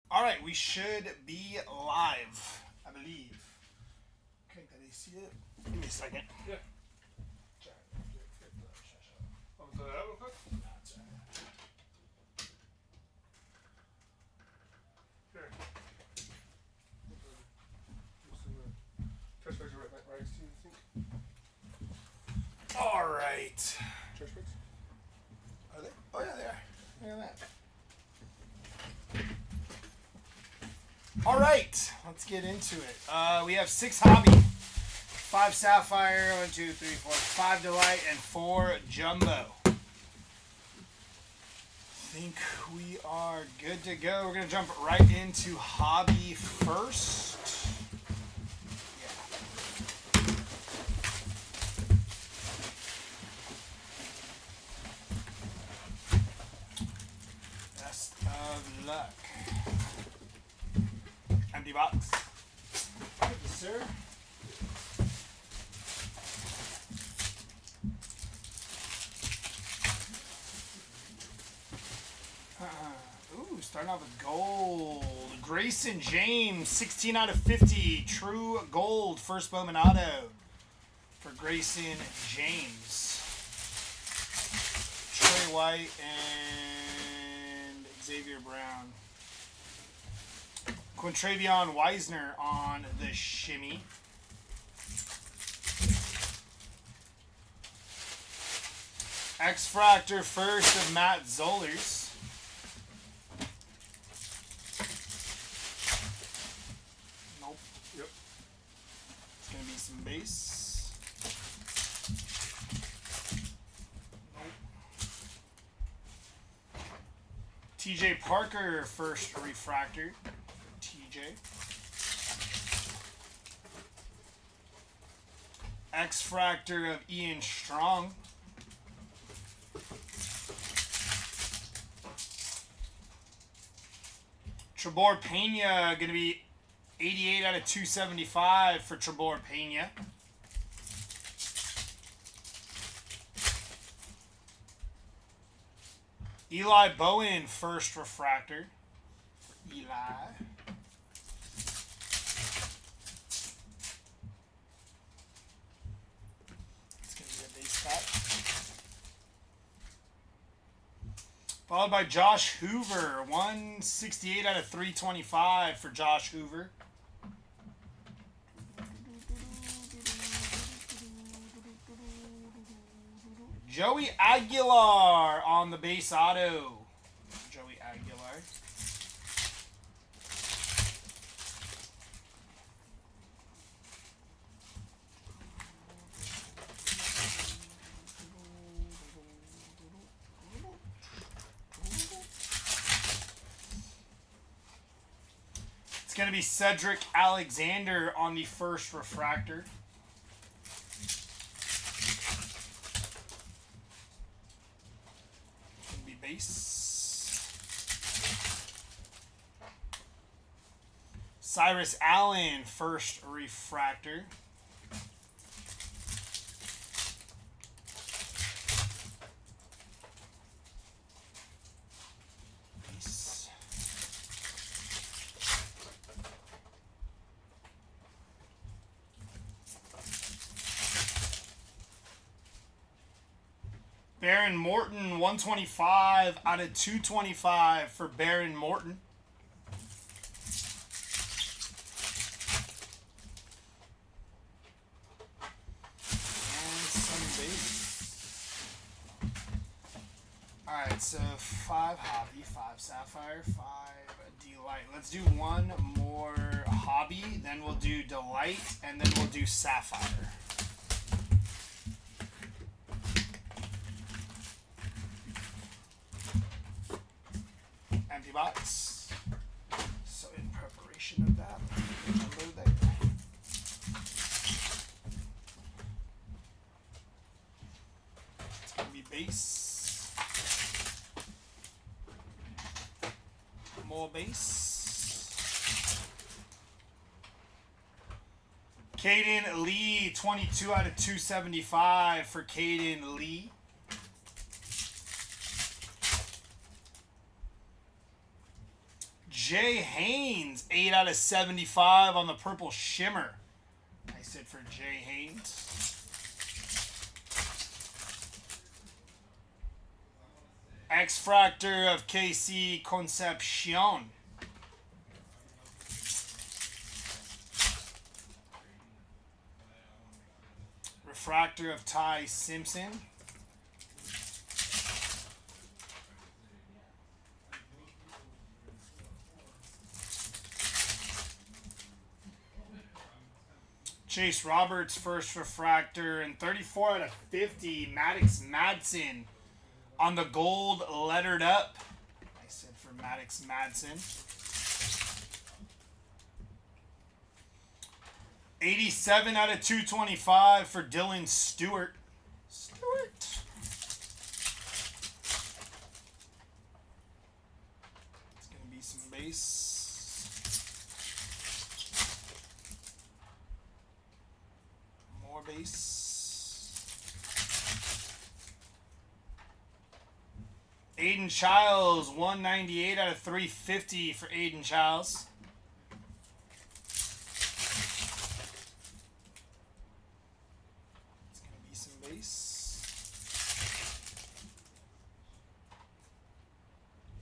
All right, we should be live, I believe. Okay, can they see it? Give me a second. Yeah. Want to throw that out real quick? Here. Trash bags are right next to you, I think. All right. Trash bags? Are they? Oh, yeah, they are. Look at that. All right, let's get into it. We have 6 hobby, 5 sapphire, 1, 2, 3, 4, 5 delight, and 4 jumbo. I think we are good to go. We're gonna jump right into hobby first. Best of luck. Empty box. Thank you, sir. Ooh, starting off with gold. Grayson James, 16 out of 50. True gold. First Bowman auto for Grayson James. Trey White and Xavier Brown. Quintravion Weisner on the shimmy. X-Fractor first of Matt Zollers. Nope. Yep. It's going to be some base. Nope. TJ Parker first refractor. TJ. X-Fractor of Ian Strong. Trebor Pena going to be 88 out of 275 for Trebor Pena. Eli Bowen first refractor. Eli. It's going to be a base pack. Followed by Josh Hoover, 168 out of 325 for Josh Hoover. Joey Aguilar on the base auto. Joey Aguilar. It's going to be Cedric Alexander on the first refractor. It's going to be base. Cyrus Allen, first refractor. Base. Baron Morton, 125 out of 225 for Baron Morton. And some base. Alright, so 5 hobby, 5 sapphire, 5 delight. Let's do one more hobby, then we'll do delight, and then we'll do sapphire. Empty box. So in preparation of that, jumbo there. It's going to be base. More base. Caden Lee, 22 out of 275 for Caden Lee. Jay Haynes, 8 out of 75 on the purple shimmer. Nice hit for Jay Haynes. X-Fractor of KC Concepcion. Refractor of Ty Simpson. Chase Roberts, first refractor, and 34 out of 50, Maddox Madsen on the gold lettered up. Nice hit for Maddox Madsen. 87 out of 225 for Dylan Stewart. It's going to be some base. More base. Aiden Childs, 198 out of 350 for Aiden Childs.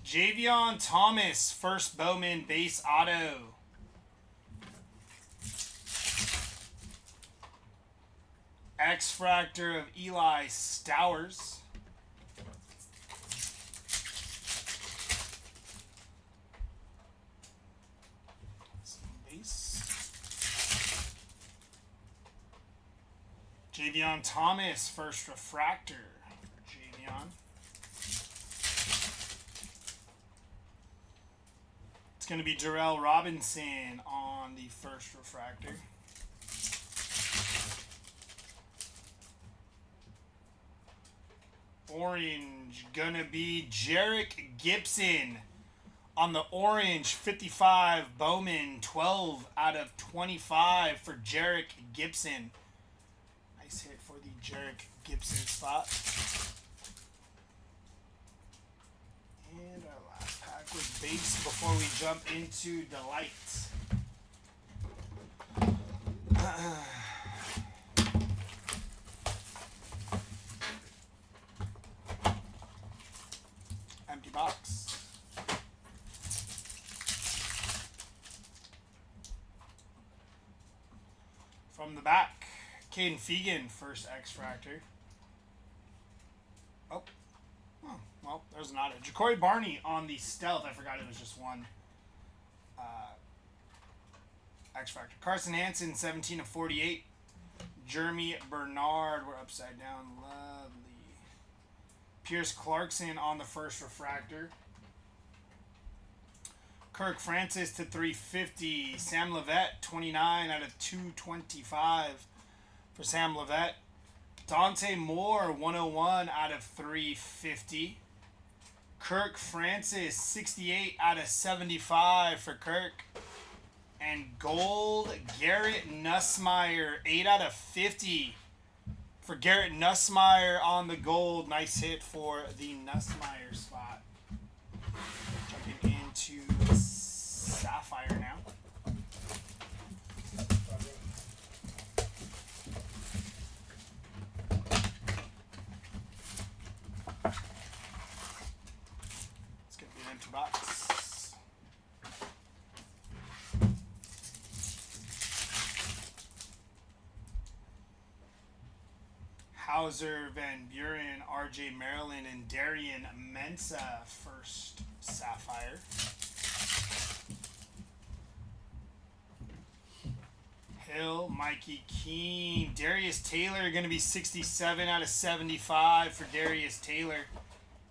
Javion Thomas, first Bowman base auto. X-Fractor of Eli Stowers. Javion Thomas, first refractor. Javion. It's going to be Darrell Robinson on the first refractor. Orange, gonna be Jarek Gibson on the orange, 55 Bowman, 12 out of 25 for Jarek Gibson. Nice hit for the Jarek Gibson spot. And our last pack was base before we jump into Delight. Empty box. From the back, Caden Fegan, first X-Fractor. Oh, well, there's an auto. Ja'Cory Barney on the Stealth. I forgot it was just one X-Fractor. Carson Hansen, 17 of 48. Jeremy Bernard, we're upside down. Lovely. Pierce Clarkson on the first refractor. Kirk Francis to 350. Sam Levette, 29 out of 225 for Sam Levette. Dante Moore, 101 out of 350. Kirk Francis, 68 out of 75 for Kirk. And gold, Garrett Nussmeier, 8 out of 50 for Garrett Nussmeier on the gold. Nice hit for the Nussmeier spot. Jumping into Sapphire now. It's going to be an empty box. Hauser, Van Buren, RJ Maryland, and Darian Mensa, first Sapphire. Hill, Mikey Keene, Darius Taylor, going to be 67 out of 75 for Darius Taylor,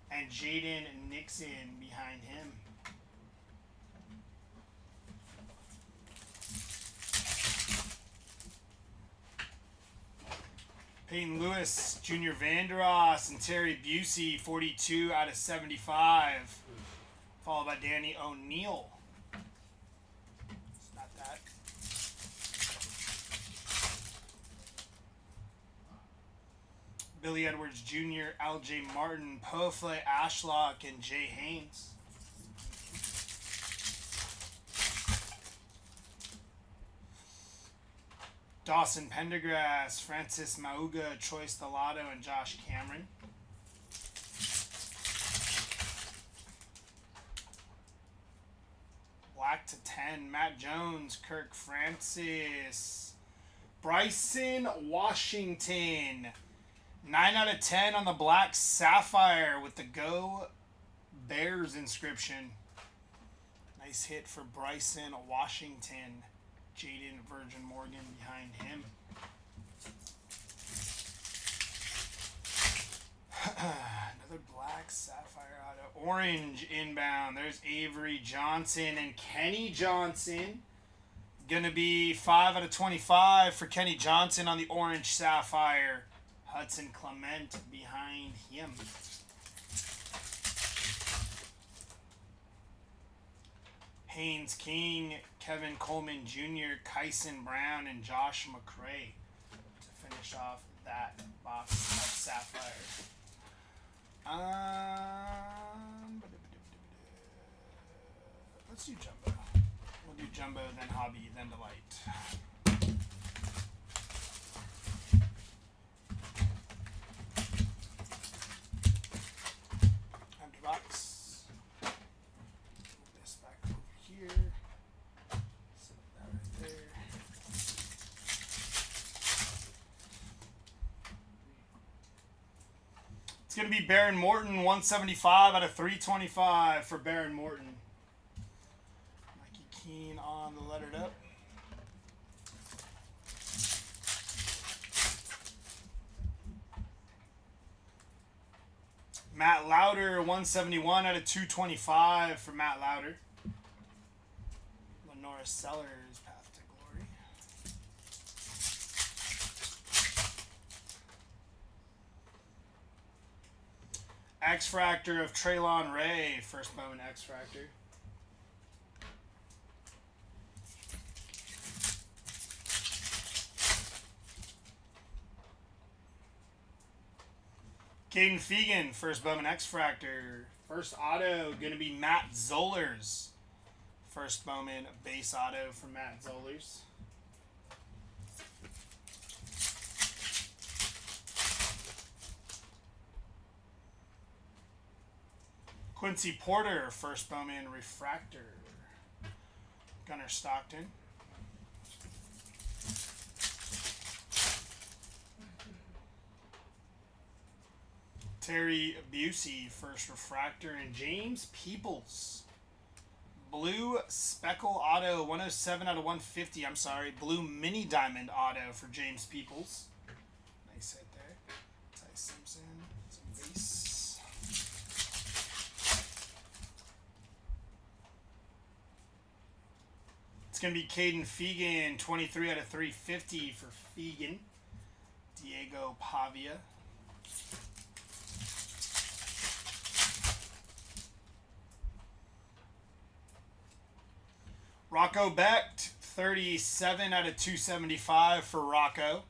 and Jaden Nixon behind him. Peyton Lewis, Junior Vandeross, and Terry Busey, 42 out of 75. Followed by Danny O'Neill. It's not that. Billy Edwards Jr., L.J. Martin, Pofle Ashlock, and Jay Haynes. Dawson Pendergrass, Francis Mauga, Troy Stellato, and Josh Cameron. Black to 10, Matt Jones, Kirk Francis, Bryson Washington. 9 out of 10 on the black sapphire with the Go Bears inscription. Nice hit for Bryson Washington. Jaden Virgin Morgan behind him. Another black sapphire auto. Orange inbound. There's Avery Johnson and Kenny Johnson. Gonna be 5 out of 25 for Kenny Johnson on the orange sapphire. Hudson Clement behind him. Haynes King, Kevin Coleman Jr., Kyson Brown, and Josh McCray to finish off that box of sapphire. Let's do jumbo. We'll do jumbo, then hobby, then delight. Empty box. Move this back over here. Set that right there. It's going to be Baron Morton, 175 out of 325 for Baron Morton. Mikey Keene on the lettered up. Matt Lauder, 171 out of 225 for Matt Lauder. Lenora Sellers, Path to Glory. X-Fractor of Traylon Ray, first Bowman X-Fractor. Caden Fegan, first Bowman X-Fractor. First auto, going to be Matt Zollers. First Bowman base auto for Matt Zollers. Quincy Porter, first Bowman refractor. Gunnar Stockton. Terry Busey, first refractor, and James Peoples. Blue Speckle Auto, 107 out of 150. I'm sorry, blue mini diamond auto for James Peoples. Nice hit there. Ty Simpson, some base. It's going to be Caden Fegan, 23 out of 350 for Fegan. Diego Pavia. Rocco Becht, 37 out of 275 for Rocco.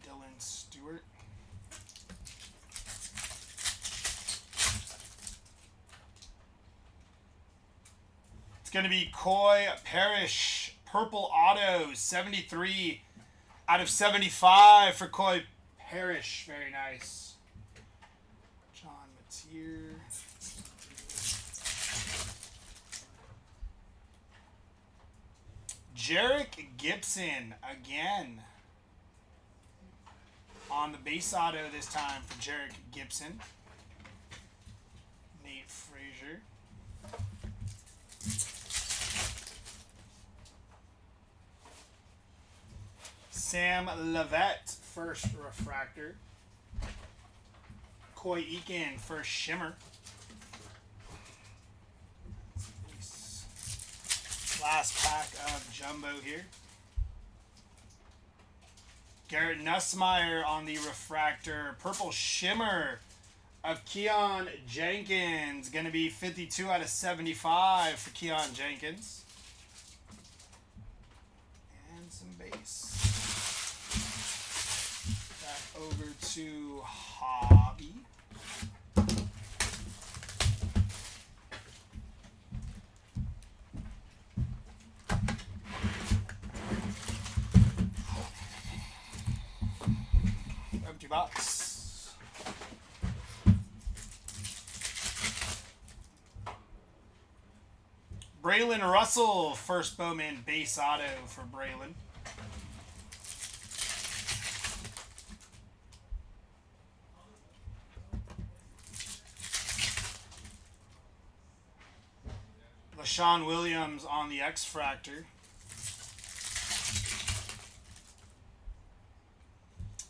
Dylan Stewart. It's going to be Coy Parrish, purple auto, 73 out of 75 for Coy Parrish. Very nice. John Mateer. Jarek Gibson again on the base auto this time for Jarek Gibson. Nate Frazier. Sam Levette, first refractor. Coy Eakin, first shimmer. Last pack of jumbo here. Garrett Nussmeier on the refractor. Purple shimmer of Keon Jenkins. Going to be 52 out of 75 for Keon Jenkins. And some base. Back over to Hobby. Empty box. Braylon Russell, first Bowman base auto for Braylon. LaShawn Williams on the X-Fractor.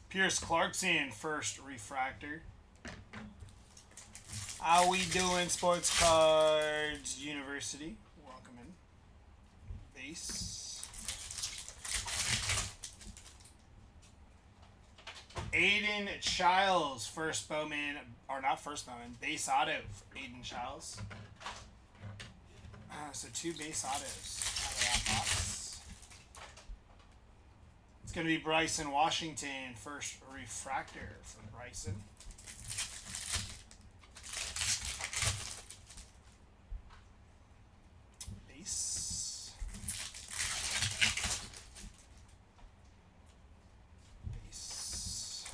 Pierce Clarkson, first refractor. How we doing, Sports Cards University? Welcome in. Base. Aiden Childs, first Bowman, or not first Bowman, base auto for Aiden Childs. So 2 base autos out of that box. It's going to be Bryson Washington, first refractor for Bryson. Base. Base.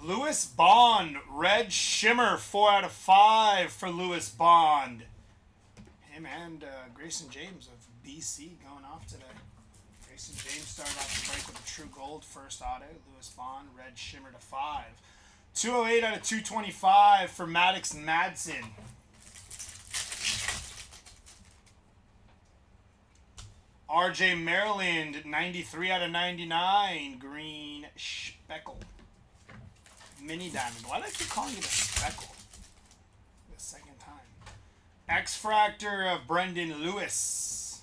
Lewis Bond, red shimmer, 4 out of 5 for Lewis Bond. Him and Grayson James of BC going off today. Grayson James started off the break with a true gold first auto. Lewis Bond, red shimmer to 5. 208 out of 225 for Maddox Madsen. RJ Maryland, 93 out of 99, green speckle. Mini diamond. Why do I keep calling it a speckle? The second time. X-Fractor of Brendan Lewis.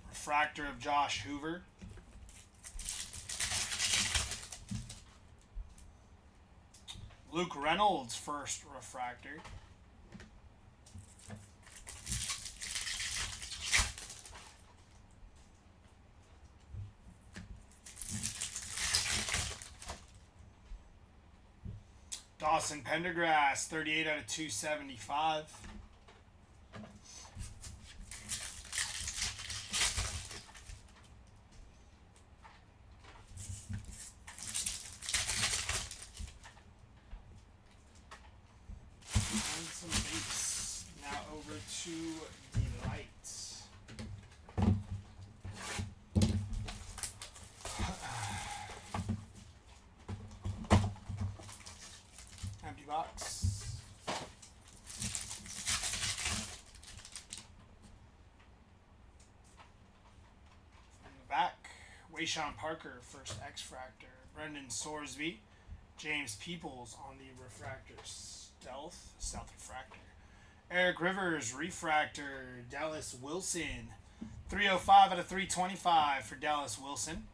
Refractor of Josh Hoover. Luke Reynolds, first refractor. Dawson Pendergrass, 38 out of 275. And some base. Now over to Delight. Empty box. From the back, Wayshawn Parker, first X-Fractor. Brendan Sorsby, James Peoples on the refractor. Stealth refractor. Eric Rivers, refractor. Dallas Wilson, 305 out of 325 for Dallas Wilson.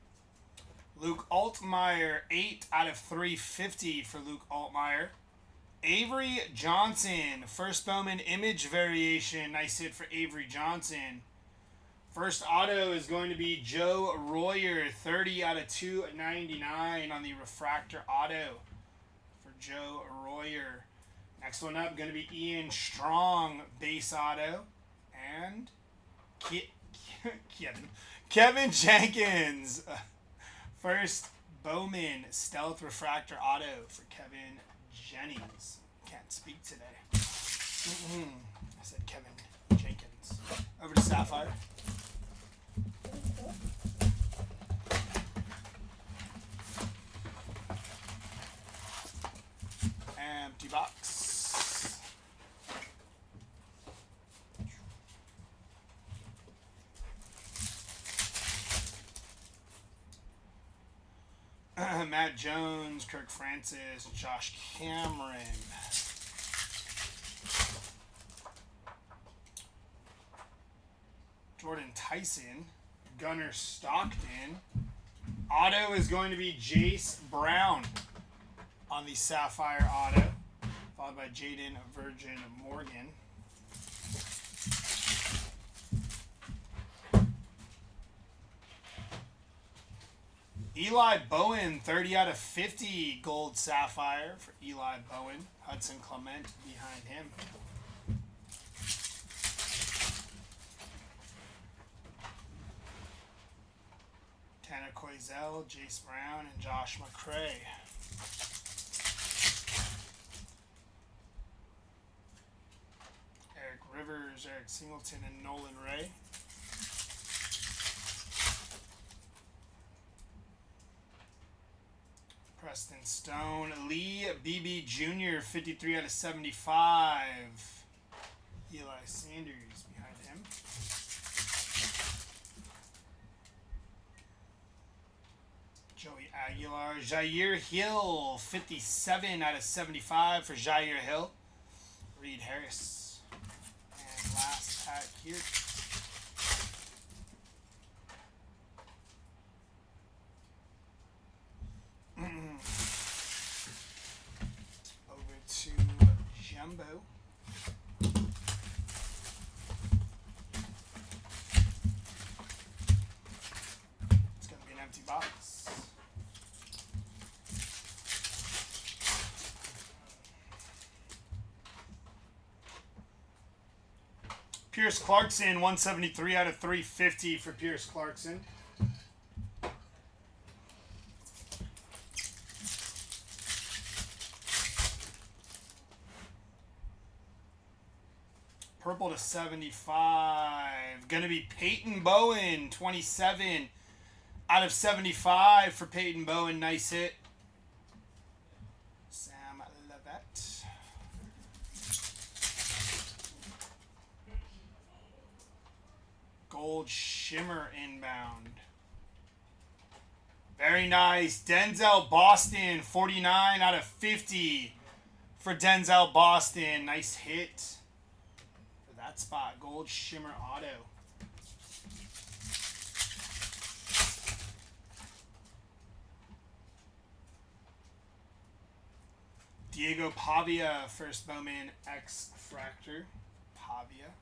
Luke Altmaier, 8 out of 350 for Luke Altmaier. Avery Johnson, first Bowman image variation. Nice hit for Avery Johnson. First auto is going to be Joe Royer, 30 out of 299 on the refractor auto for Joe Royer. Next one up, going to be Ian Strong, base auto. And Kevin Jenkins, first Bowman stealth refractor auto for Kevin Jennings. Can't speak today. I said Kevin Jenkins. Over to Sapphire. Empty box. Matt Jones, Kirk Francis, Josh Cameron. Jordan Tyson, Gunnar Stockton. Auto is going to be Jace Brown on the Sapphire auto, followed by Jaden Virgin Morgan. Eli Bowen, 30 out of 50 gold sapphire for Eli Bowen. Hudson Clement behind him. Tanner Koizel, Jace Brown, and Josh McCray. Eric Rivers, Eric Singleton, and Nolan Ray. Preston Stone, Lee BB Jr., 53 out of 75. Eli Sanders behind him. Joey Aguilar, Jair Hill, 57 out of 75 for Jair Hill. Reed Harris. And last pack here. Over to Jumbo. It's going to be an empty box. Pierce Clarkson, 173 out of 350 for Pierce Clarkson. Purple to 75. Going to be Peyton Bowen, 27 out of 75 for Peyton Bowen. Nice hit. Sam Levette. Gold Shimmer inbound. Very nice. Denzel Boston, 49 out of 50 for Denzel Boston. Nice hit. That spot, Gold Shimmer Auto. Diego Pavia, first Bowman X Fractor. Pavia.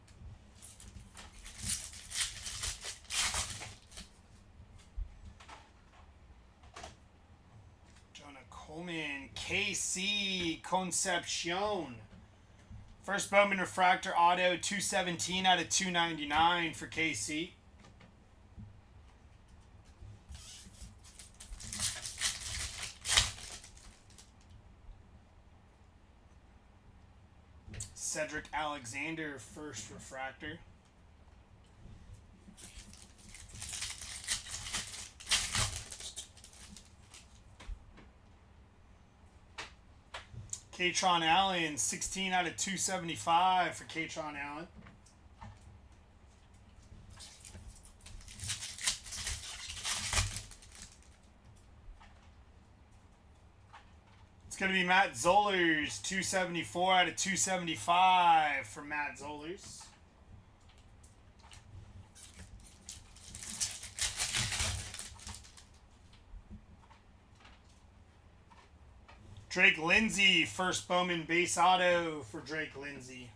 Jonah Coleman, KC Concepcion. First Bowman Refractor Auto, 217 out of 299 for KC. Cedric Alexander, first Refractor. Katron Allen, 16 out of 275 for Katron Allen. It's going to be Matt Zollers, 274 out of 275 for Matt Zollers. Drake Lindsay, first Bowman base auto for Drake Lindsay.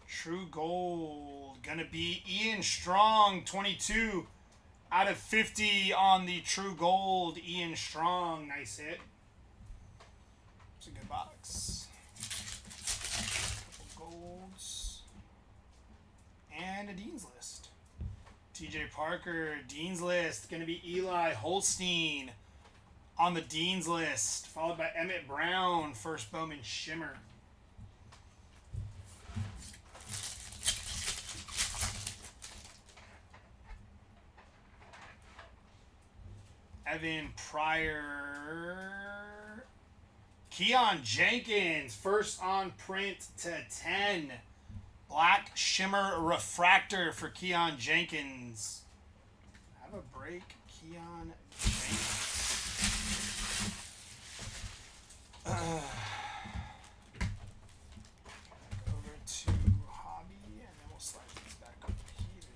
True Gold, gonna be Ian Strong, 22 out of 50 on the True Gold. Ian Strong, nice hit. It's a good box. Couple golds. And a Dean's List. TJ Parker, Dean's List. Going to be Eli Holstein on the Dean's List. Followed by Emmett Brown, first Bowman Shimmer. Evan Pryor. Keon Jenkins, first on print to 10. Black Shimmer Refractor for Keon Jenkins. Have a break, Keon Jenkins. Over to Hobby, and then we'll slide these back up here.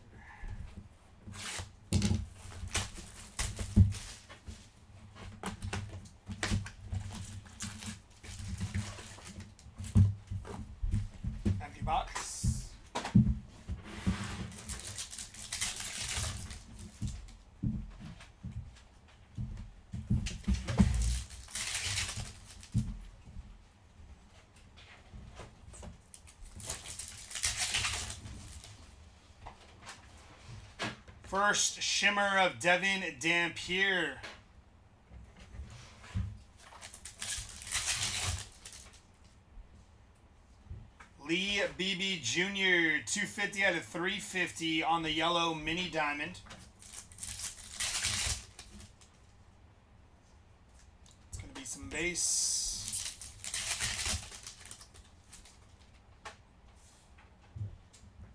box. First shimmer of Devin Dampier. Lee BB Jr. 250 out of 350 on the yellow mini diamond. It's going to be some base.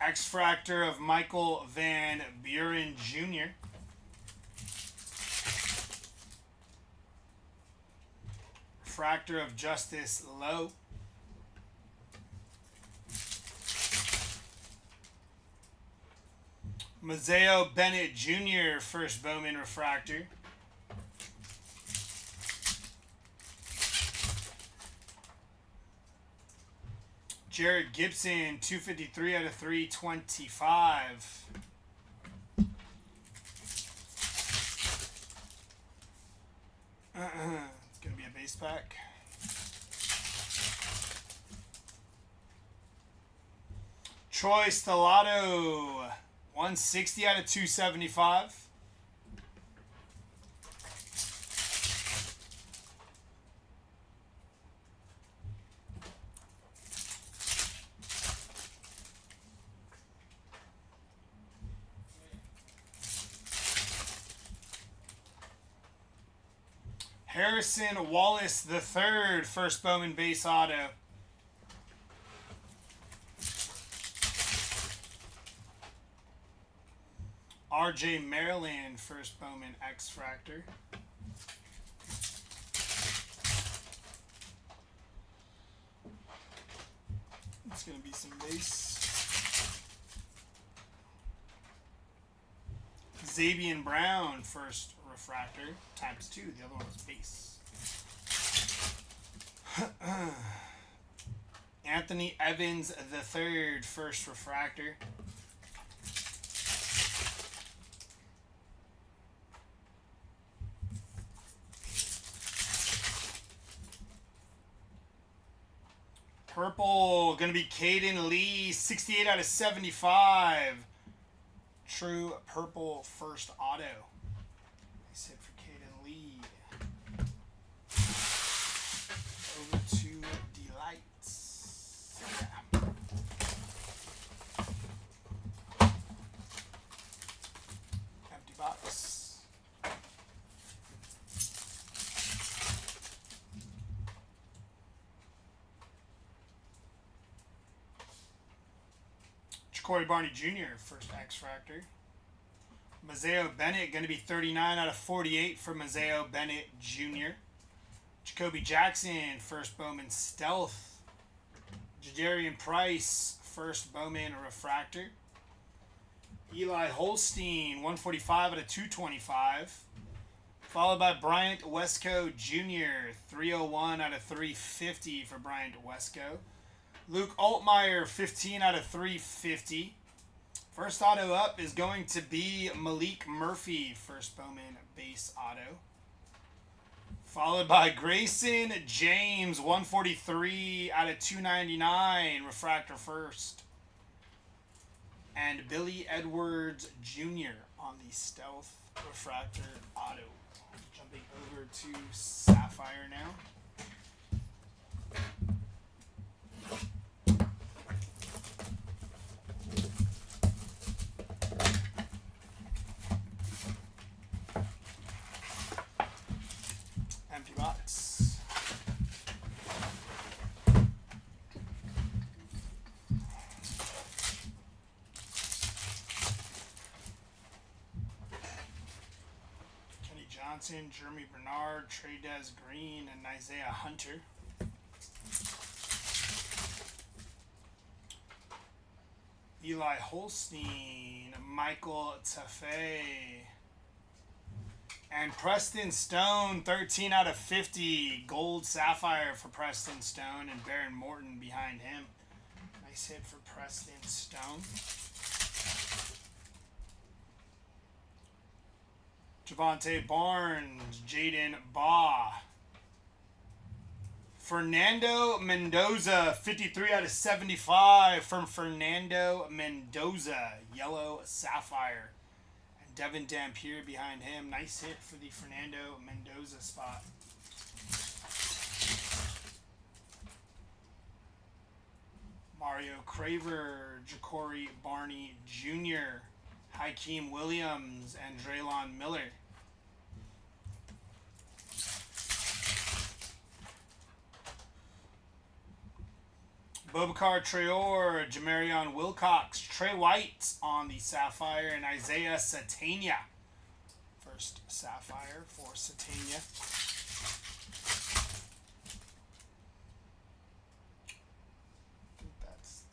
X-Fractor of Michael Van Buren Jr. Refractor of Justice Lowe. Mazeo Bennett Jr. First Bowman Refractor. Jared Gibson, 253 out of 325. It's going to be a base pack. Troy Stellato, 160 out of 275. Harrison Wallace III, first Bowman base auto. RJ Maryland, first Bowman X-Fractor. It's going to be some base. Xavier Brown, first refractor, ×2. The other one was base. Anthony Evans III, first refractor. Purple, going to be Caden Lee, 68 out of 75. True purple first auto. Nice hit for Caden Lee. Over to Delights. Yeah. Empty box. Corey Barney Jr., first X-Fractor. Mazeo Bennett, going to be 39 out of 48 for Mazeo Bennett Jr. Jacoby Jackson, first Bowman Stealth. Jadarian Price, first Bowman Refractor. Eli Holstein, 145 out of 225. Followed by Bryant Wesco Jr., 301 out of 350 for Bryant Wesco. Luke Altmaier, 15 out of 350. First auto up is going to be Malik Murphy, first Bowman base auto. Followed by Grayson James, 143 out of 299, refractor first. And Billy Edwards Jr. on the stealth refractor auto. Jumping over to Sapphire now. Empty box. Kenny Johnson, Jeremy Bernard, Trey-Des Green, and Isaiah Hunter. Eli Holstein, Michael Taffe. And Preston Stone, 13 out of 50. Gold Sapphire for Preston Stone and Baron Morton behind him. Nice hit for Preston Stone. Javante Barnes, Jaden Baugh. Fernando Mendoza, 53 out of 75 from Fernando Mendoza. Yellow Sapphire. And Devin Dampier behind him. Nice hit for the Fernando Mendoza spot. Mario Craver, Ja'Cory Barney Jr., Hakeem Williams, and Draylon Miller. Bobakar Traore, Jamarion Wilcox, Trey White on the Sapphire, and Isaiah Satania. First Sapphire for Satania.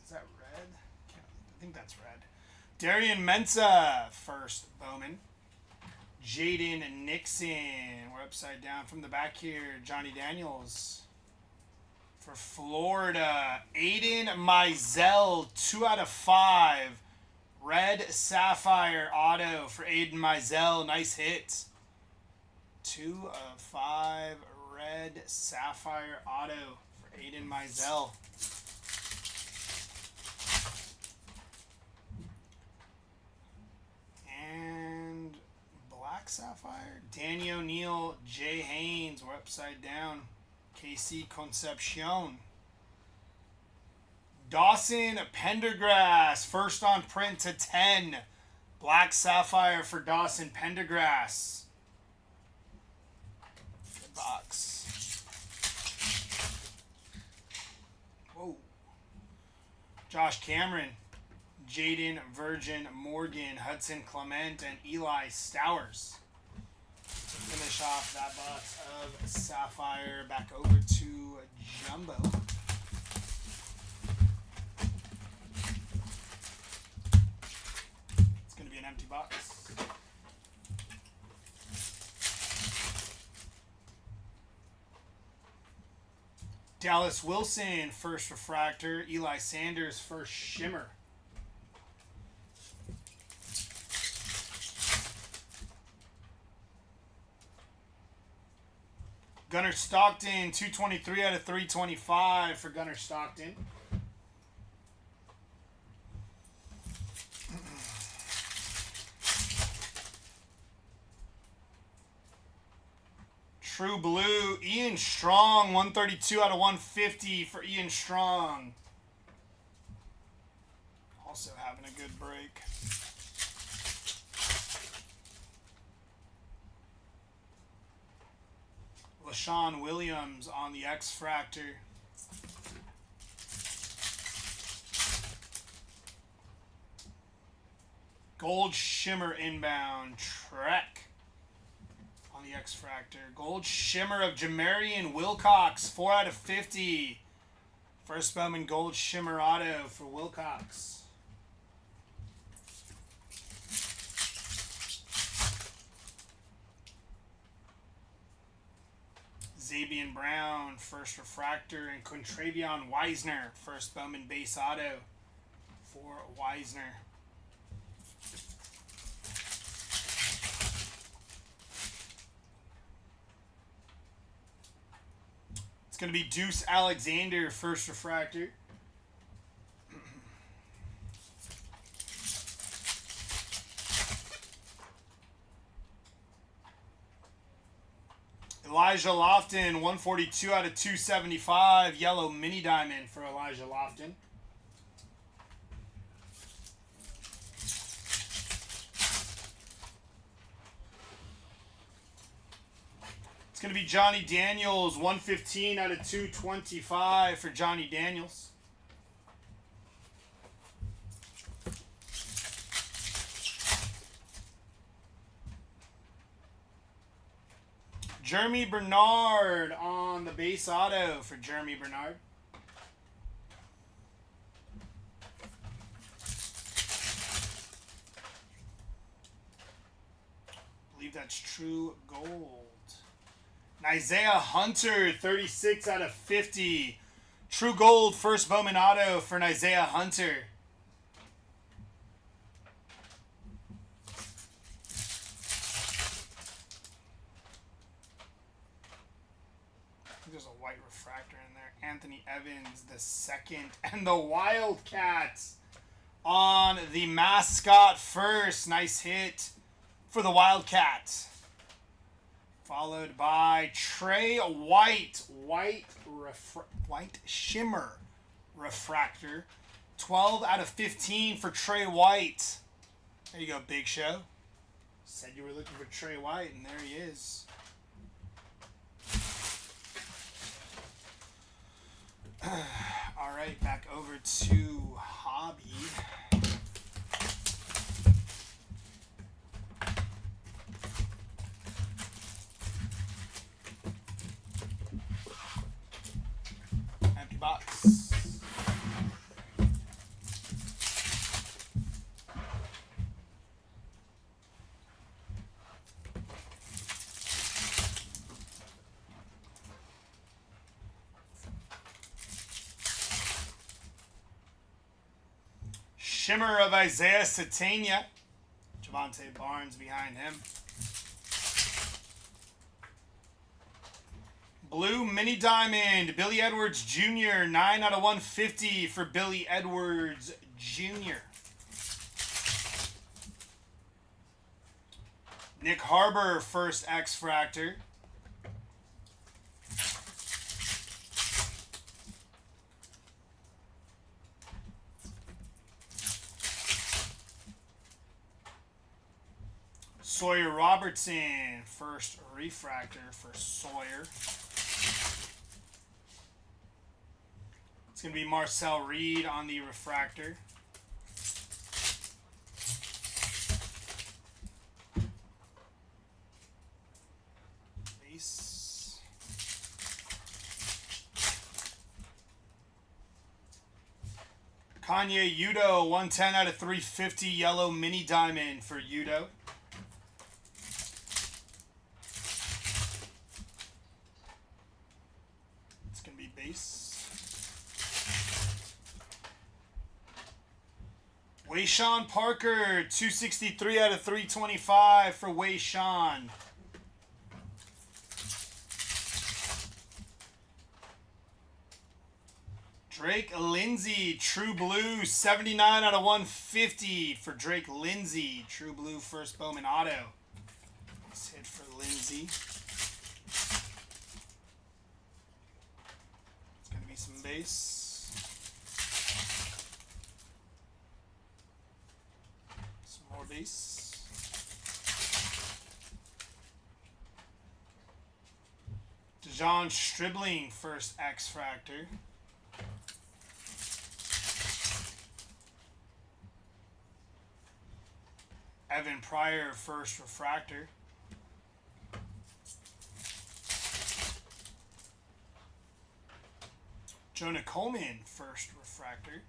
Is that red? I think that's red. Darian Mensa, first Bowman. Jaden Nixon, we're upside down from the back here. Johnny Daniels. For Florida, Aiden Mizell, 2 out of 5. Red Sapphire auto for Aiden Mizell. Nice hit. 2 of 5 Red Sapphire auto for Aiden Mizell. And Black Sapphire, Danny O'Neal, Jay Haynes. We're upside down. KC Concepcion. Dawson Pendergrass, first on print to 10. Black Sapphire for Dawson Pendergrass. Good box. Whoa. Josh Cameron, Jaden Virgin Morgan, Hudson Clement, and Eli Stowers. To finish off that box of Sapphire, back over to Jumbo. It's going to be an empty box. Dallas Wilson, first refractor. Eli Sanders, first shimmer. Gunnar Stockton, 223 out of 325 for Gunnar Stockton. True Blue, Ian Strong, 132 out of 150 for Ian Strong. Also having a good break. LaShawn Williams on the X-Fractor. Gold Shimmer inbound, Trek on the X-Fractor. Gold Shimmer of Jamarion Wilcox, 4 out of 50. First Bowman Gold Shimmer auto for Wilcox. Zabian Brown, first refractor, and Contravion Wiesner, first Bowman base auto for Wiesner. It's going to be Deuce Alexander, first refractor. Elijah Lofton, 142 out of 275. Yellow mini diamond for Elijah Lofton. It's going to be Johnny Daniels, 115 out of 225 for Johnny Daniels. Jeremy Bernard on the base auto for Jeremy Bernard. I believe that's True Gold. And Isaiah Hunter, 36 out of 50. True Gold, first Bowman auto for Isaiah Hunter. There's a white refractor in there. Anthony Evans, the second. And the Wildcats on the mascot first. Nice hit for the Wildcats. Followed by Trey White. White Shimmer refractor. 12 out of 15 for Trey White. There you go, Big Show. Said you were looking for Trey White, and there he is. All right, back over to Hobby. Empty box. Shimmer of Isaiah Satania. Javonte Barnes behind him. Blue Mini Diamond, Billy Edwards Jr. 9 out of 150 for Billy Edwards Jr. Nick Harbor, first X-Fractor. Sawyer Robertson, first refractor for Sawyer. It's going to be Marcel Reed on the refractor. Base. Kanye Udo, 110 out of 350, yellow mini diamond for Udo. It's going to be base. Wayshawn Parker, 263 out of 325 for Wayshawn. Drake Lindsay, True Blue, 79 out of 150 for Drake Lindsay. True Blue, first Bowman auto. Nice hit for Lindsay. It's going to be some base. Base. DeJon Stribling, first X-Fractor. Evan Pryor, first refractor. Jonah Coleman, first refractor.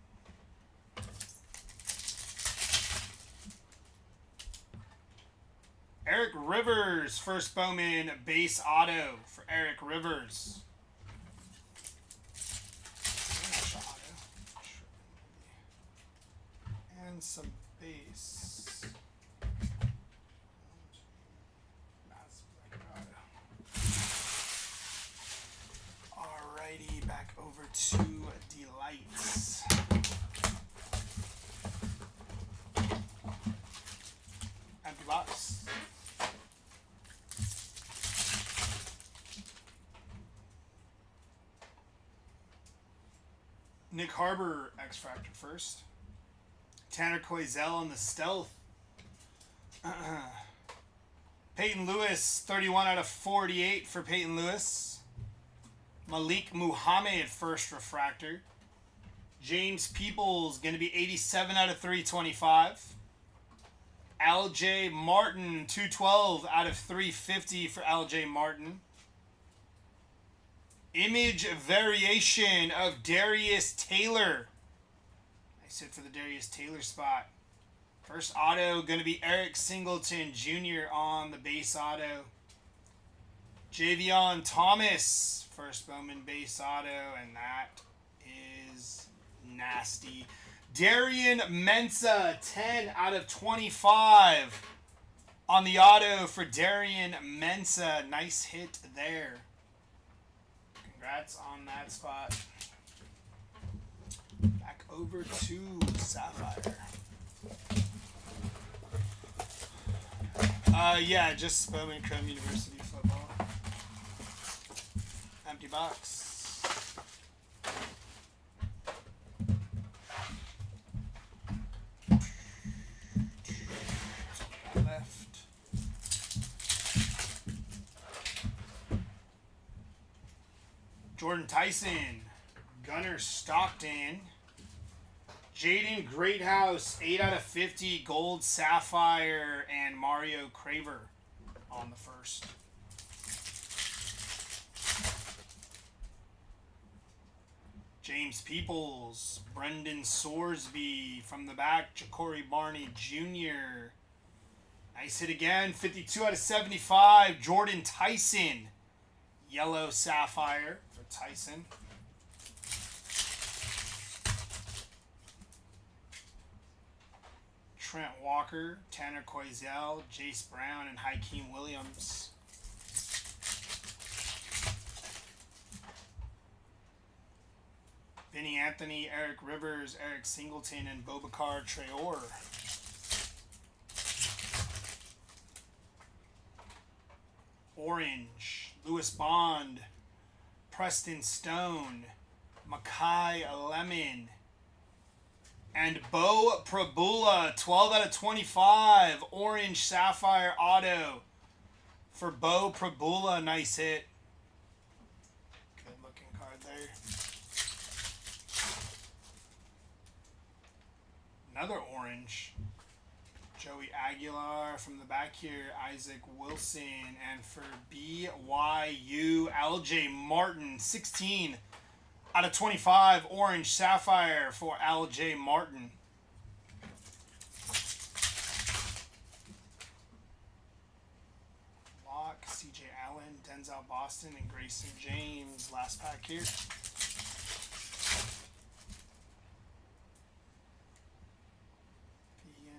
Eric Rivers, first Bowman base auto for Eric Rivers. And some base. Alrighty, back over to Delights. Empty box. Nick Harbor, X-Fractor first. Tanner Koizel on the Stealth. Peyton Lewis, 31 out of 48 for Peyton Lewis. Malik Muhammad, first refractor. James Peoples, going to be 87 out of 325. L.J. Martin, 212 out of 350 for L.J. Martin. Image variation of Darius Taylor. Nice hit for the Darius Taylor spot. First auto going to be Eric Singleton Jr. on the base auto. Javion Thomas, first Bowman base auto, and that nasty. Darian Mensah, 10 out of 25 on the auto for Darian Mensah. Nice hit there. Congrats on that spot. Back over to Sapphire. Yeah, just Bowman Chrome University football. Empty box. Left. Jordan Tyson, Gunnar Stockton, Jaden Greathouse, 8 out of 50, Gold Sapphire, and Mario Craver on the first. James Peoples, Brendan Sorsby from the back, Ja'Cory Barney Jr. Nice hit again, 52 out of 75, Jordan Tyson, Yellow Sapphire for Tyson. Trent Walker, Tanner Koizell, Jace Brown, and Hakeem Williams. Vinny Anthony, Eric Rivers, Eric Singleton, and Bobakar Traore. Orange, Lewis Bond, Preston Stone, Makai Lemon, and Bo Prabula, 12 out of 25, Orange Sapphire Auto for Bo Prabula. Nice hit. Good looking card there. Another orange. Joey Aguilar from the back here, Isaac Wilson, and for BYU, LJ Martin, 16 out of 25, Orange Sapphire for LJ Martin. Locke, CJ Allen, Denzel Boston, and Grayson James. Last pack here.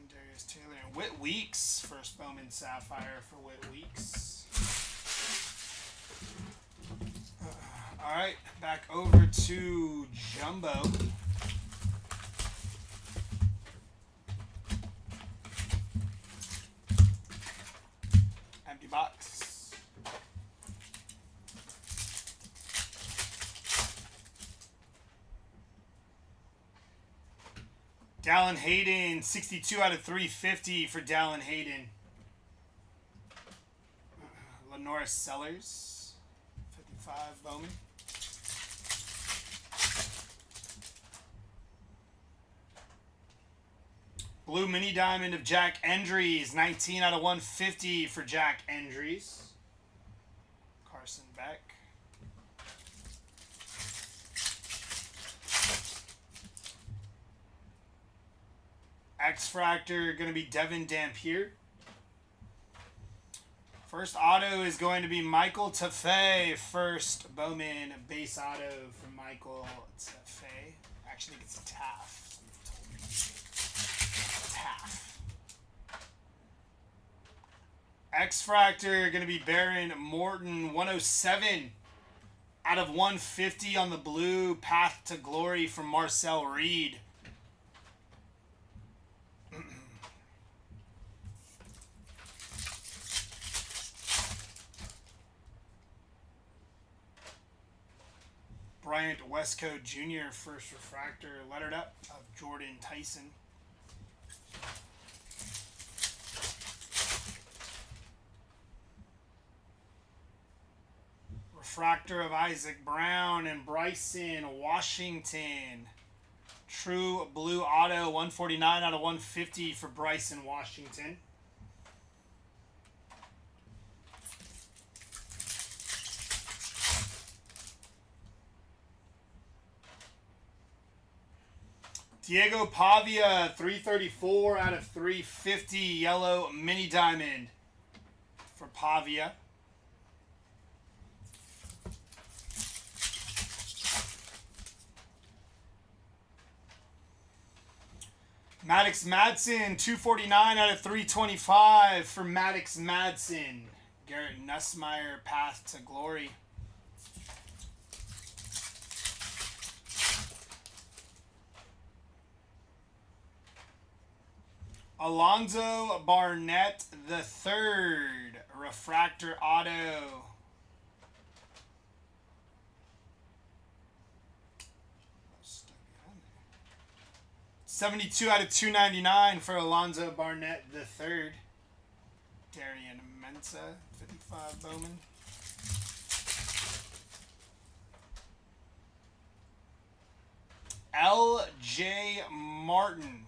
Darius Taylor and Whit Weeks. First Bowman Sapphire for Whit Weeks. All right, back over to Jumbo. Empty box. Dallin Hayden, 62 out of 350 for Dallin Hayden. Lenora Sellers, 55 Bowman. Blue Mini Diamond of Jack Endries, 19 out of 150 for Jack Endries. Carson Beck. X-Fractor going to be Devin Dampier. First auto is going to be Michael Taffe. First Bowman base auto for Michael Taffe. Actually, it's Taff. Taff. X-Fractor going to be Baron Morton. 107 out of 150 on the blue. Path to Glory from Marcel Reed. Bryant Westcoat Jr. First refractor lettered up of Jordan Tyson. Refractor of Isaac Brown and Bryson Washington. True Blue Auto, 149 out of 150 for Bryson Washington. Diego Pavia, 334 out of 350, yellow mini diamond for Pavia. Maddox Madsen, 249 out of 325 for Maddox Madsen. Garrett Nussmeier, Path to Glory. Alonzo Barnett III, refractor auto. Stuck behind there. 72 out of 299 for Alonzo Barnett III. Darian Mensa, 55 Bowman. L.J. Martin.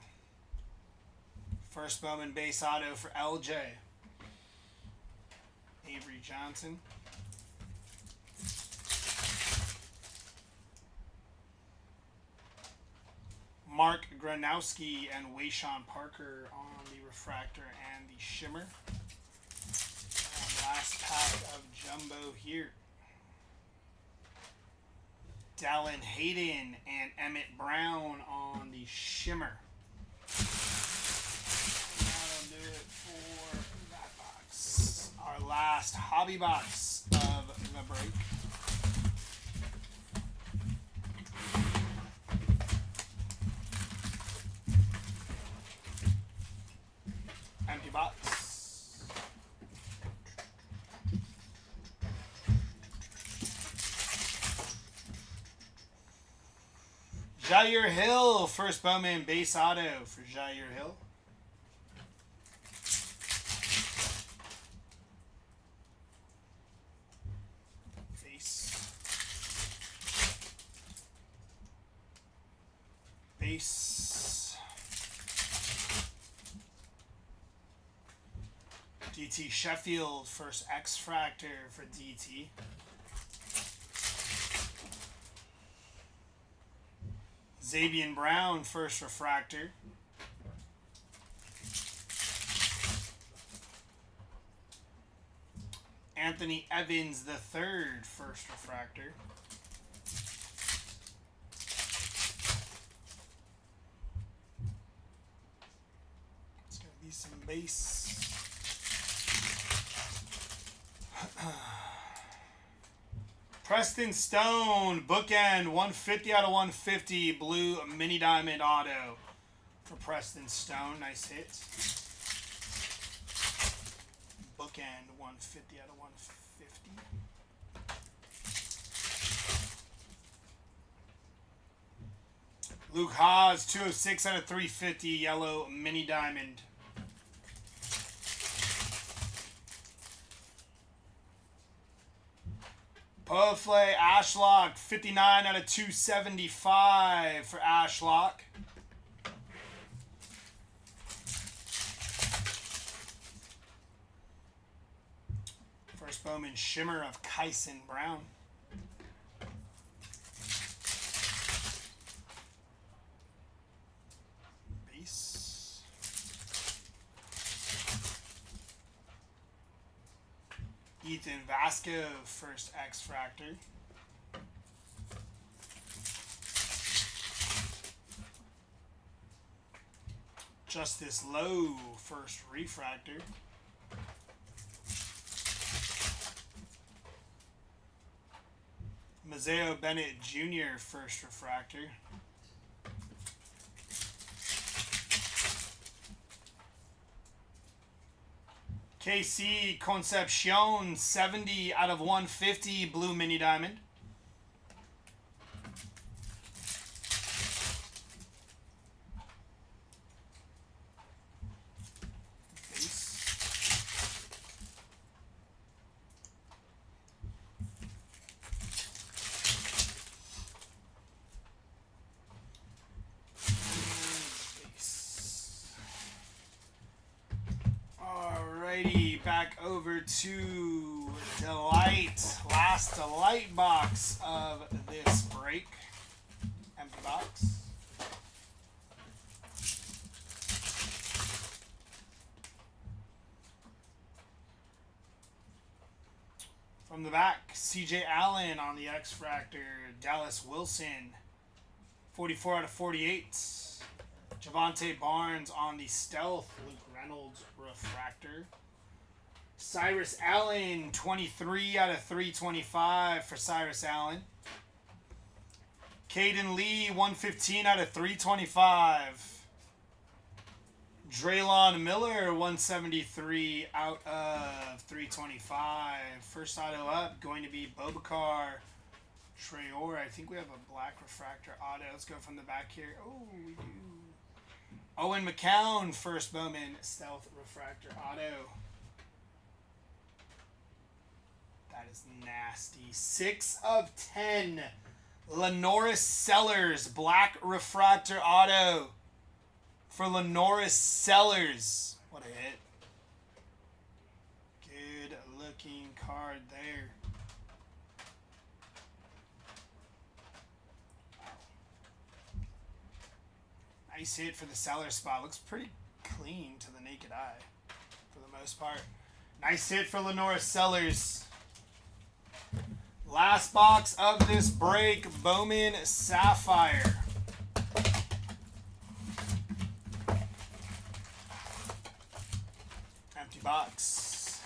First Bowman base auto for LJ. Avery Johnson. Mark Gronowski and Wayshawn Parker on the refractor and the shimmer. And last pack of jumbo here. Dallin Hayden and Emmett Brown on the shimmer. Our last hobby box of the break. Empty box. Jair Hill, first Bowman base auto for Jair Hill. Base. DT Sheffield, first X-Fractor for DT. Xavier Brown, first refractor. Anthony Evans III, first refractor. It's going to be some base. Preston Stone, bookend, 150 out of 150, blue mini diamond auto for Preston Stone. Nice hit. Bookend, 150 out of 150. Luke Haas, 206 out of 350, yellow mini diamond. Pofle Ashlock, 59 out of 275 for Ashlock. First Bowman shimmer of Kyson Brown. Base. Ethan Vasco, first X-Fractor. Justice Lowe, first refractor. Mazeo Bennett Jr., first refractor. KC Concepcion, 70 out of 150, blue mini diamond. Back over to Delight. Last Delight box of this break. Empty box. From the back, CJ Allen on the X-Fractor. Dallas Wilson, 44 out of 48. Javonte Barnes on the Stealth. Luke Reynolds refractor. Cyrus Allen, 23 out of 325 for Cyrus Allen. Caden Lee, 115 out of 325. Draylon Miller, 173 out of 325. First auto up, going to be Bobakar Traore. I think we have a black refractor auto. Let's go from the back here. Oh, we do. Owen McCown, first Bowman Stealth refractor auto. That is nasty. 6 of 10. Lenoris Sellers, black refractor auto for Lenoris Sellers. What a hit. Good looking card there. Nice hit for the Sellers spot. Looks pretty clean to the naked eye for the most part. Nice hit for Lenoris Sellers. Last box of this break, Bowman Sapphire. Empty box.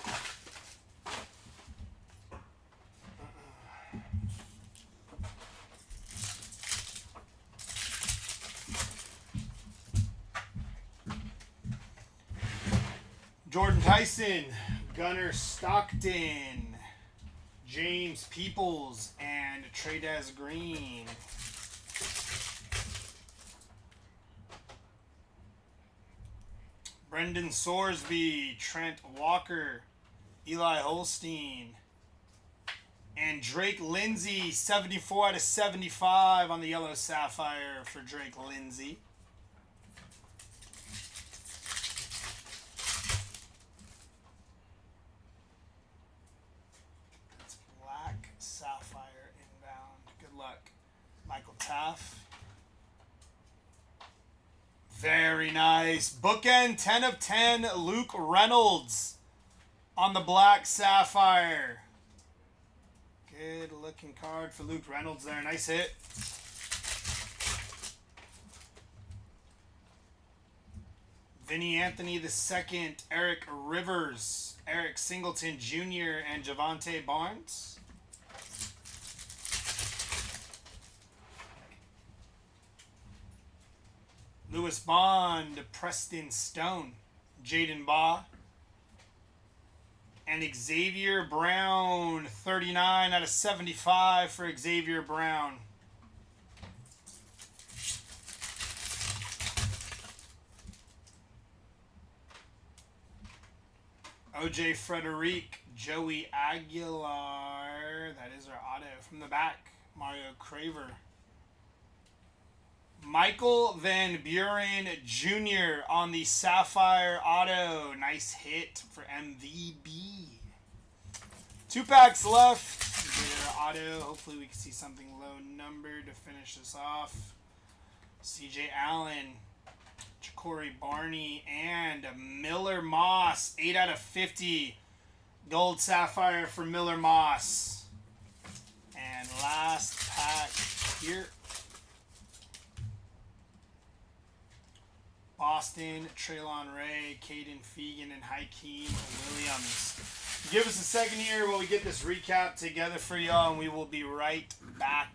Jordan Tyson, Gunnar Stockton, James Peoples, and Trades Green. Brendan Sorsby, Trent Walker, Eli Holstein, and Drake Lindsay, 74 out of 75 on the yellow Sapphire for Drake Lindsay. Sapphire inbound. Good luck. Michael Taff. Very nice. Bookend 10 of 10. Luke Reynolds on the black Sapphire. Good looking card for Luke Reynolds there. Nice hit. Vinny Anthony II, Eric Rivers, Eric Singleton Jr., and Javonte Barnes. Lewis Bond, Preston Stone, Jaden Baugh, and Xavier Brown, 39 out of 75 for Xavier Brown. OJ Frederic, Joey Aguilar, that is our auto from the back, Mario Craver. Michael Van Buren Jr. on the Sapphire auto. Nice hit for MVB. 2 packs left. Get our auto. Hopefully we can see something low numbered to finish this off. CJ Allen, Ja'Cory Barney, and Miller Moss. 8 out of 50. Gold Sapphire for Miller Moss. And last pack here. Boston, Traylon Ray, Caden Fegan, and Hakeem Williams. Give us a second here while we get this recap together for y'all, and we will be right back.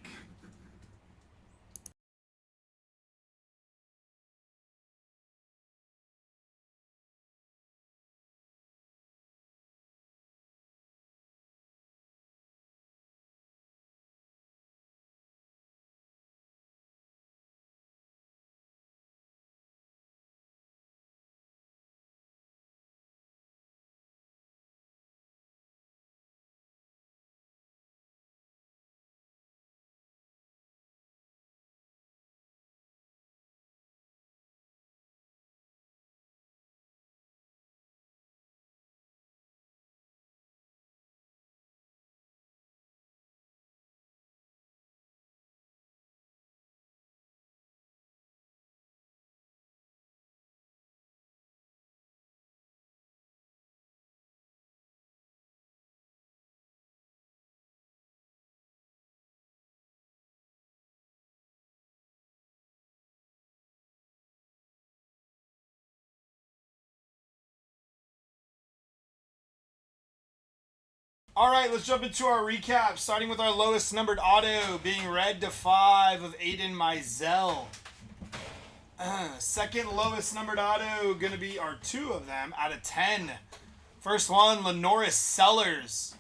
All right, let's jump into our recap, starting with our lowest numbered auto, being red to 5 of Aiden Mizell. Second lowest numbered auto, going to be our 2 of them out of 10. First one, Lenoris Sellers.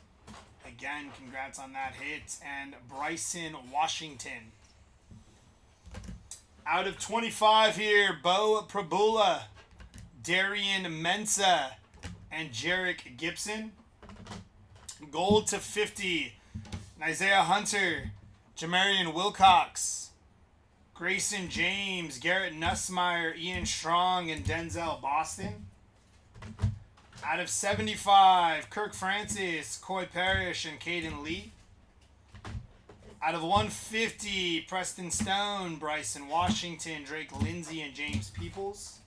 Again, congrats on that hit. And Bryson Washington. Out of 25 here, Bo Prabula, Darian Mensa, and Jarek Gibson. Gold to 50, Isaiah Hunter, Jamarian Wilcox, Grayson James, Garrett Nussmeier, Ian Strong, and Denzel Boston. Out of 75, Kirk Francis, Coy Parrish, and Caden Lee. Out of 150, Preston Stone, Bryson Washington, Drake Lindsay, and James Peoples.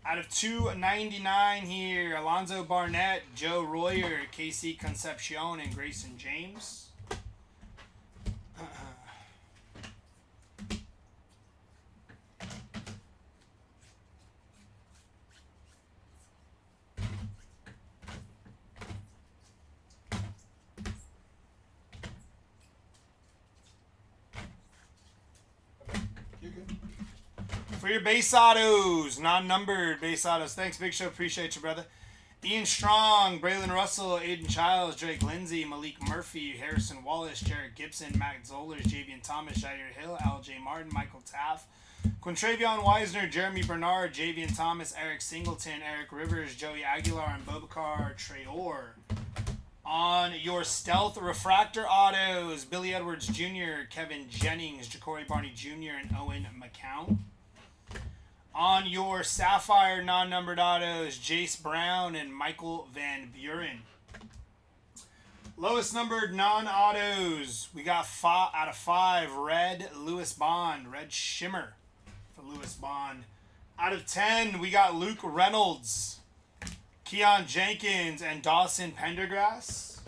Out of 299 here, Alonzo Barnett, Joe Royer, Casey Concepcion, and Grayson James. You're good. For your base autos, non-numbered base autos. Thanks, Big Show. Appreciate you, brother. Ian Strong, Braylon Russell, Aiden Childs, Drake Lindsay, Malik Murphy, Harrison Wallace, Jarrett Gibson, Matt Zollers, Javian Thomas, Jair Hill, L.J. Martin, Michael Taff, Quintravion Wisner, Jeremy Bernard, Javian Thomas, Eric Singleton, Eric Rivers, Joey Aguilar, and Bobakar Traore. On your Stealth Refractor autos, Billy Edwards Jr., Kevin Jennings, Ja'Cory Barney Jr., and Owen McCown. On your Sapphire non-numbered autos, Jace Brown and Michael Van Buren. Lowest numbered non-autos, we got 5 out of 5, red Lewis Bond, red shimmer for Lewis Bond. Out of 10, we got Luke Reynolds, Keon Jenkins, and Dawson Pendergrass.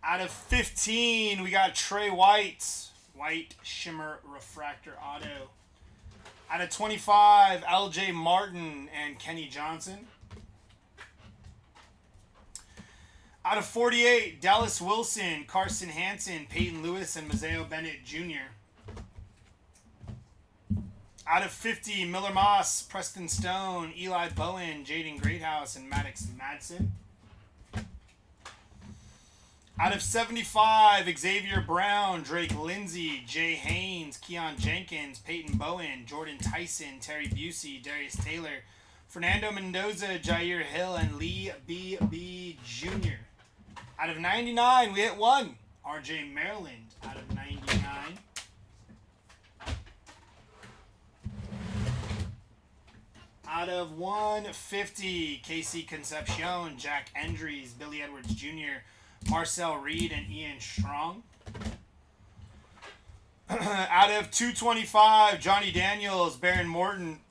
Out of 15, we got Trey White, white shimmer refractor auto. Out of 25, L.J. Martin and Kenny Johnson. Out of 48, Dallas Wilson, Carson Hansen, Peyton Lewis, and Mazeo Bennett Jr. Out of 50, Miller Moss, Preston Stone, Eli Bowen, Jaden Greathouse, and Maddox Madsen. Out of 75, Xavier Brown, Drake Lindsay, Jay Haynes, Keon Jenkins, Peyton Bowen, Jordan Tyson, Terry Busey, Darius Taylor, Fernando Mendoza, Jair Hill, and Lee B.B. Jr. Out of 99, we hit 1. RJ Maryland out of 99. Out of 150, Casey Concepcion, Jack Endries, Billy Edwards Jr., Marcel Reed, and Ian Strong. Out of 225, Johnny Daniels, Baron Morton,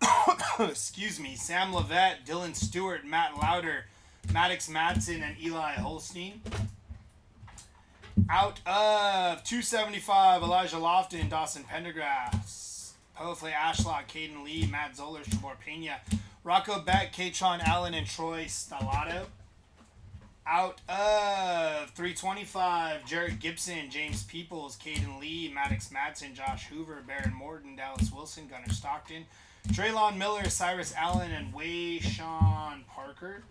excuse me, Sam Levette, Dylan Stewart, Matt Lauder, Maddox Madsen, and Eli Holstein. Out of 275, Elijah Lofton, Dawson Pendergrass, Pofle Ashlock, Caden Lee, Matt Zollers, Trevor Pena, Rocco Beck, Katron Allen, and Troy Stellato. Out of 325, Jarrett Gibson, James Peoples, Caden Lee, Maddox Madsen, Josh Hoover, Baron Morton, Dallas Wilson, Gunnar Stockton, Traylon Miller, Cyrus Allen, and Wayshawn Parker.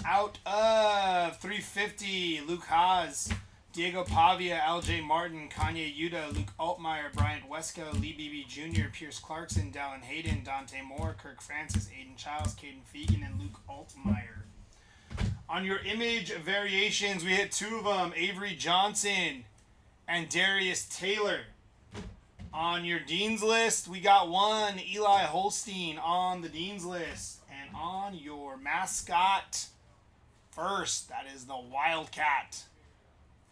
Out of 350, Luke Haas, Diego Pavia, LJ Martin, Kanye Yuta, Luke Altmaier, Bryant Wesco, Lee Beebe Jr., Pierce Clarkson, Dallin Hayden, Dante Moore, Kirk Francis, Aiden Childs, Caden Fegan, and Luke Altmaier. On your image variations, we hit 2 of them, Avery Johnson and Darius Taylor. On your Dean's list, we got 1, Eli Holstein on the Dean's list. And on your mascot first, that is the Wildcat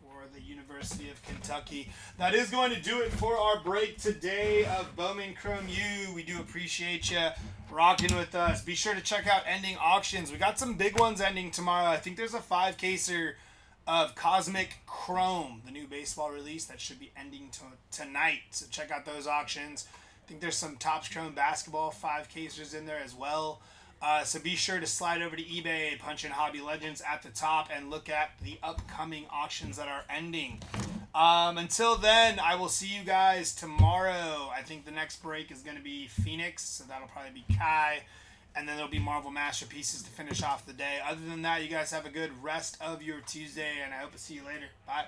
for the University of Kentucky. That is going to do it for our break today of Bowman Chrome U. We do appreciate you rocking with us. Be sure to check out Ending Auctions. We got some big ones ending tomorrow. I think there's a 5-caser of Cosmic Chrome, the new baseball release that should be ending tonight. So check out those auctions. I think there's some Topps Chrome basketball 5-casers in there as well. So be sure to slide over to eBay, punch in Hobby Legends at the top, and look at the upcoming auctions that are ending. Until then, I will see you guys tomorrow. I think the next break is going to be Phoenix, so that'll probably be Kai. And then there'll be Marvel Masterpieces to finish off the day. Other than that, you guys have a good rest of your Tuesday, and I hope to see you later. Bye.